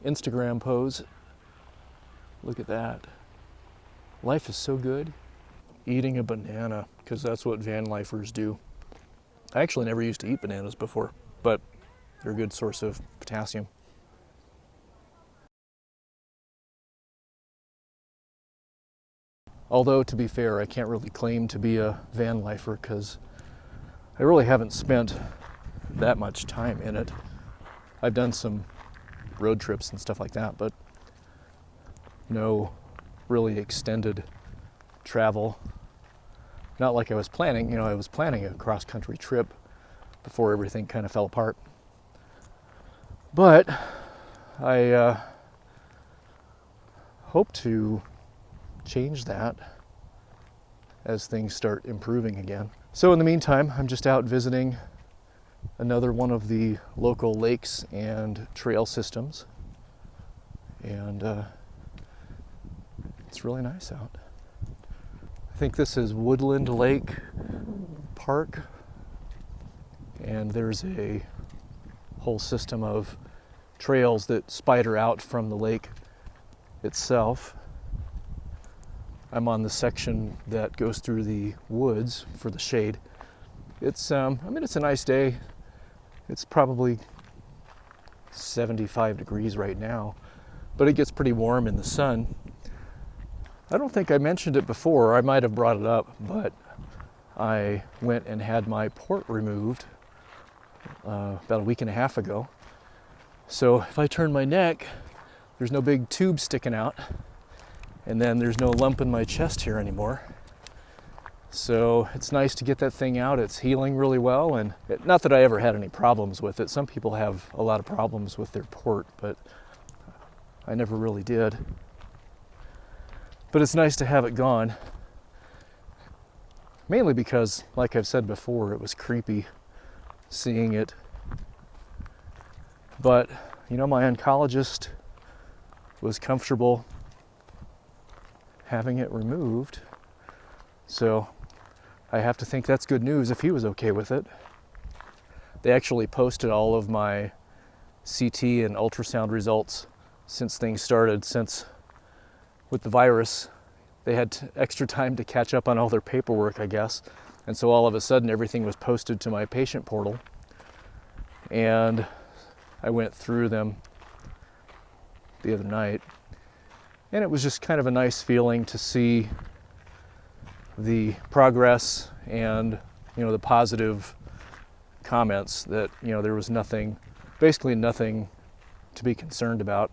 Instagram pose. Look at that. Life is so good. Eating a banana, because that's what van lifers do. I actually never used to eat bananas before, but they're a good source of potassium. Although, to be fair, I can't really claim to be a van lifer because I really haven't spent that much time in it. I've done some road trips and stuff like that, but no really extended travel. Not like I was planning. You know, I was planning a cross-country trip before everything kind of fell apart. But I hope to change that as things start improving again. So in the meantime, I'm just out visiting another one of the local lakes and trail systems, and it's really nice out. I think this is Woodland Lake Park, and there's a whole system of trails that spider out from the lake itself. I'm on the section that goes through the woods for the shade. It's it's a nice day. It's probably 75 degrees right now, but it gets pretty warm in the sun. I don't think I mentioned it before. I might have brought it up, but I went and had my port removed about a week and a half ago. So if I turn my neck, there's no big tube sticking out, and then there's no lump in my chest here anymore. So it's nice to get that thing out. It's healing really well, and not that I ever had any problems with it. Some people have a lot of problems with their port, but I never really did. But it's nice to have it gone. Mainly because, like I've said before, it was creepy seeing it. But, you know, my oncologist was comfortable having it removed. So I have to think that's good news if he was okay with it. They actually posted all of my CT and ultrasound results since things started, since with the virus, they had extra time to catch up on all their paperwork, I guess. And so all of a sudden, everything was posted to my patient portal. And I went through them the other night. And it was just kind of a nice feeling to see the progress and, you know, the positive comments that, you know, there was nothing, basically nothing to be concerned about.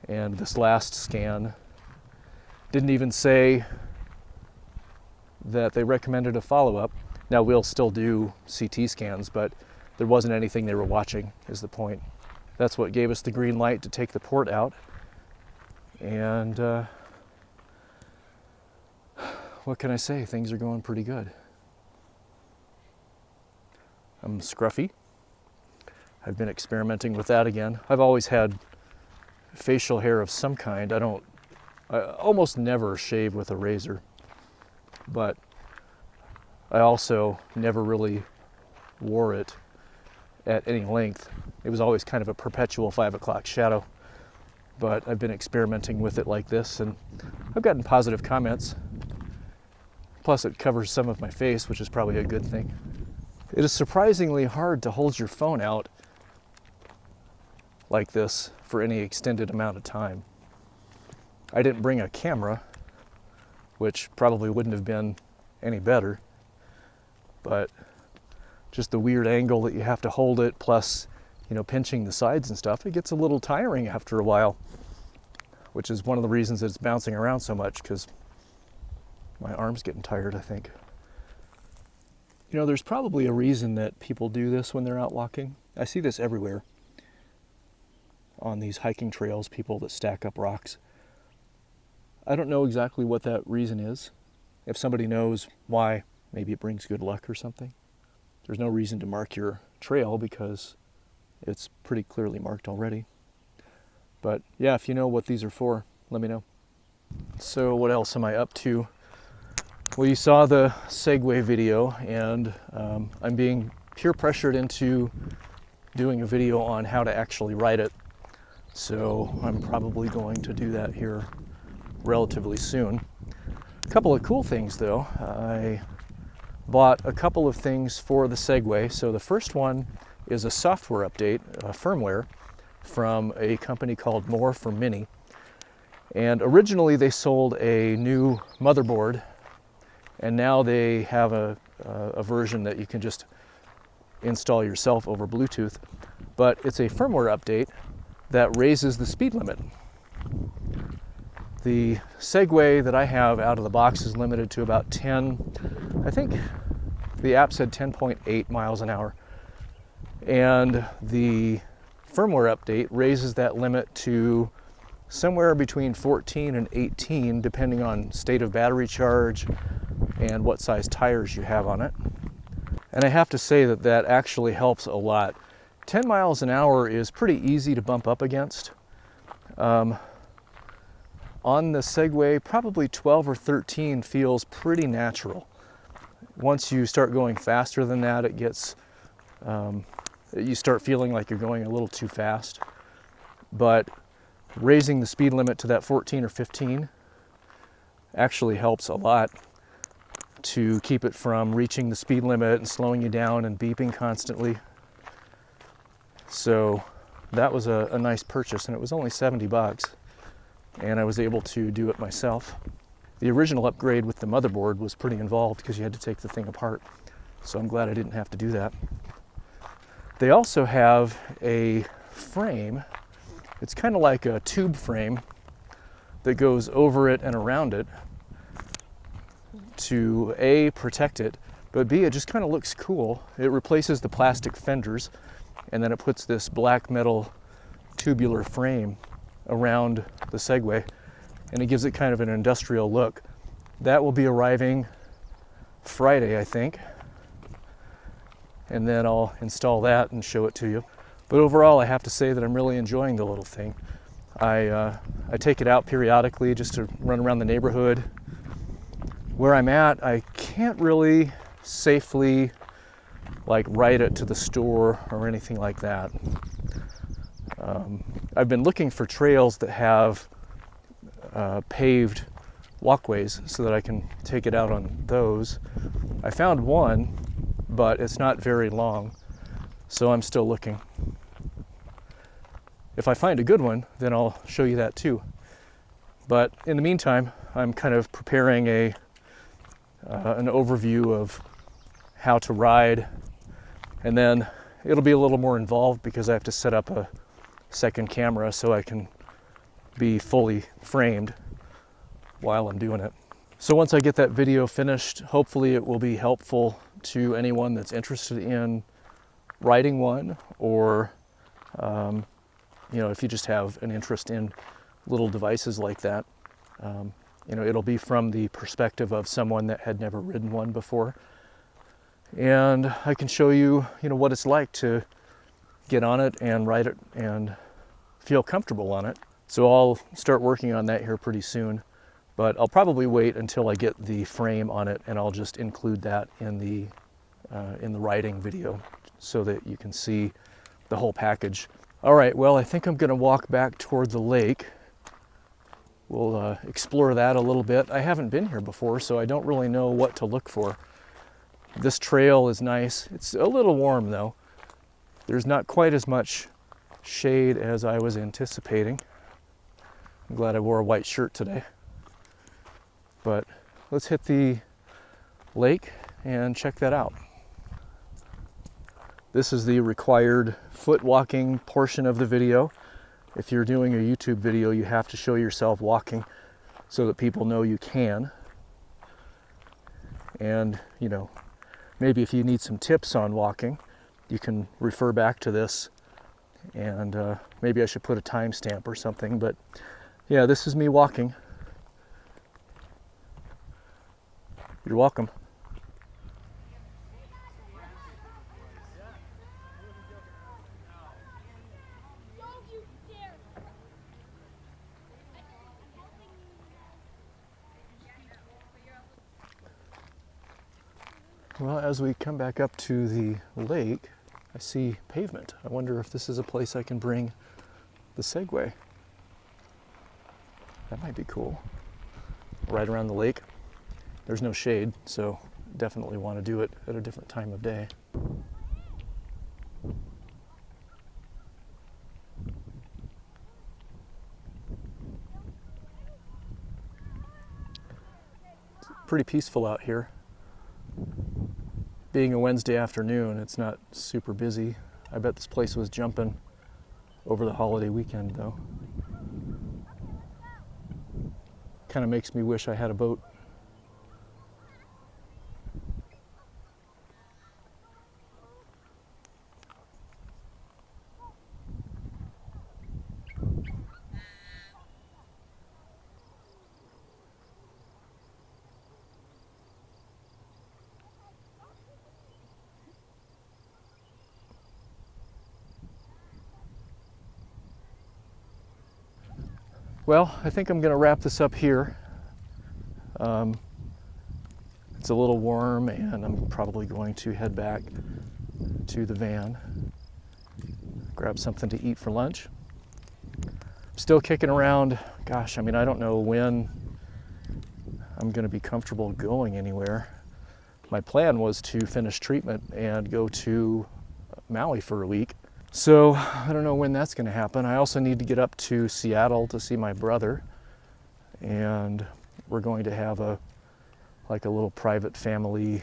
And this last scan didn't even say that they recommended a follow-up. Now, we'll still do CT scans, but there wasn't anything they were watching, is the point. That's what gave us the green light to take the port out. And what can I say? Things are going pretty good. I'm scruffy. I've been experimenting with that again. I've always had facial hair of some kind. I almost never shave with a razor, but I also never really wore it at any length. It was always kind of a perpetual 5 o'clock shadow, but I've been experimenting with it like this, and I've gotten positive comments. Plus it covers some of my face, which is probably a good thing. It is surprisingly hard to hold your phone out like this for any extended amount of time. I didn't bring a camera, which probably wouldn't have been any better, but just the weird angle that you have to hold it, plus, you know, pinching the sides and stuff, it gets a little tiring after a while, which is one of the reasons that it's bouncing around so much, because my arm's getting tired, I think. You know, there's probably a reason that people do this when they're out walking. I see this everywhere on these hiking trails, people that stack up rocks. I don't know exactly what that reason is. If somebody knows why, maybe it brings good luck or something. There's no reason to mark your trail because it's pretty clearly marked already. But yeah, if you know what these are for, let me know. So what else am I up to? Well, you saw the Segway video, and I'm being peer pressured into doing a video on how to actually ride it. So I'm probably going to do that here relatively soon. A couple of cool things though. I bought a couple of things for the Segway. So the first one is a software update, firmware, from a company called More for Mini. And originally they sold a new motherboard, and now they have a version that you can just install yourself over Bluetooth. But it's a firmware update that raises the speed limit. The Segway that I have out of the box is limited to about 10, I think the app said 10.8 miles an hour. And the firmware update raises that limit to somewhere between 14 and 18, depending on state of battery charge and what size tires you have on it. And I have to say that that actually helps a lot. 10 miles an hour is pretty easy to bump up against. On the Segway, probably 12 or 13 feels pretty natural. Once you start going faster than that, it gets, you start feeling like you're going a little too fast. But raising the speed limit to that 14 or 15 actually helps a lot to keep it from reaching the speed limit and slowing you down and beeping constantly. So that was a nice purchase, and it was only 70 bucks. And I was able to do it myself. The original upgrade with the motherboard was pretty involved because you had to take the thing apart. So I'm glad I didn't have to do that. They also have a frame. It's kind of like a tube frame that goes over it and around it to A, protect it, but B, it just kind of looks cool. It replaces the plastic fenders, and then it puts this black metal tubular frame around the Segway, and it gives it kind of an industrial look. That will be arriving Friday, I think, and then I'll install that and show it to you. But overall, I have to say that I'm really enjoying the little thing. I take it out periodically just to run around the neighborhood. Where I'm at, I can't really safely like ride it to the store or anything like that. I've been looking for trails that have paved walkways so that I can take it out on those. I found one, but it's not very long, so I'm still looking. If I find a good one, then I'll show you that too. But in the meantime, I'm kind of preparing an overview of how to ride, and then it'll be a little more involved because I have to set up a second camera so I can be fully framed while I'm doing it. So once I get that video finished, hopefully it will be helpful to anyone that's interested in riding one, or if you just have an interest in little devices like that. It'll be from the perspective of someone that had never ridden one before, and I can show you, what it's like to get on it and ride it and feel comfortable on it. So I'll start working on that here pretty soon, but I'll probably wait until I get the frame on it, and I'll just include that in the riding video so that you can see the whole package. All right, well, I think I'm going to walk back toward the lake. We'll explore that a little bit. I haven't been here before, so I don't really know what to look for. This trail is nice. It's a little warm though. There's not quite as much shade as I was anticipating. I'm glad I wore a white shirt today. But let's hit the lake and check that out. This is the required foot walking portion of the video. If you're doing a YouTube video, you have to show yourself walking so that people know you can. And, maybe if you need some tips on walking, you can refer back to this, and maybe I should put a timestamp or something. But yeah, this is me walking. You're welcome. Well, as we come back up to the lake, I see pavement. I wonder if this is a place I can bring the Segway. That might be cool. Right around the lake. There's no shade, so definitely want to do it at a different time of day. It's pretty peaceful out here. Being a Wednesday afternoon, it's not super busy. I bet this place was jumping over the holiday weekend though. Kind of makes me wish I had a boat. Well, I think I'm going to wrap this up here. It's a little warm and I'm probably going to head back to the van, grab something to eat for lunch. Still kicking around. Gosh, I mean, I don't know when I'm going to be comfortable going anywhere. My plan was to finish treatment and go to Maui for a week. So I don't know when that's going to happen. I also need to get up to Seattle to see my brother, and we're going to have a little private family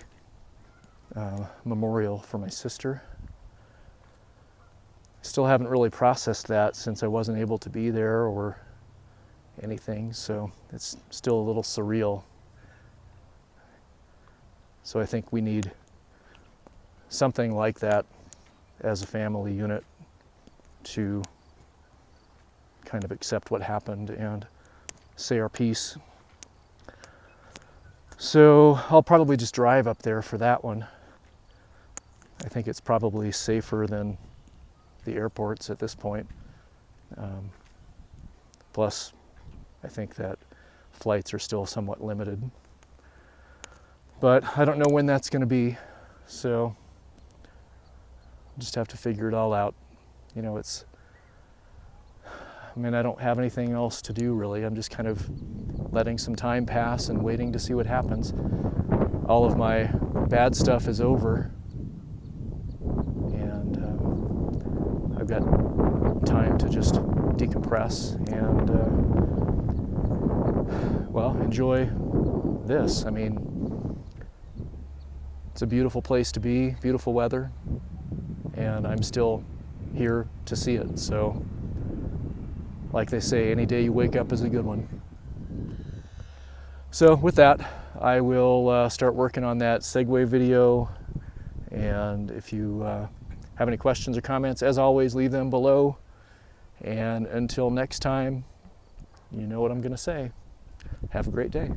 memorial for my sister. Still haven't really processed that since I wasn't able to be there or anything, so it's still a little surreal. So I think we need something like that as a family unit to kind of accept what happened and say our piece. So I'll probably just drive up there for that one. I think it's probably safer than the airports at this point. Plus, I think that flights are still somewhat limited. But I don't know when that's going to be, so just have to figure it all out. You know, I don't have anything else to do really. I'm just kind of letting some time pass and waiting to see what happens. All of my bad stuff is over, and I've got time to just decompress and, enjoy this. I mean, it's a beautiful place to be, beautiful weather, and I'm still here to see it. So, like they say, any day you wake up is a good one. So with that, I will start working on that Segway video, and if you have any questions or comments, as always, leave them below. And until next time, you know what I'm going to say. Have a great day.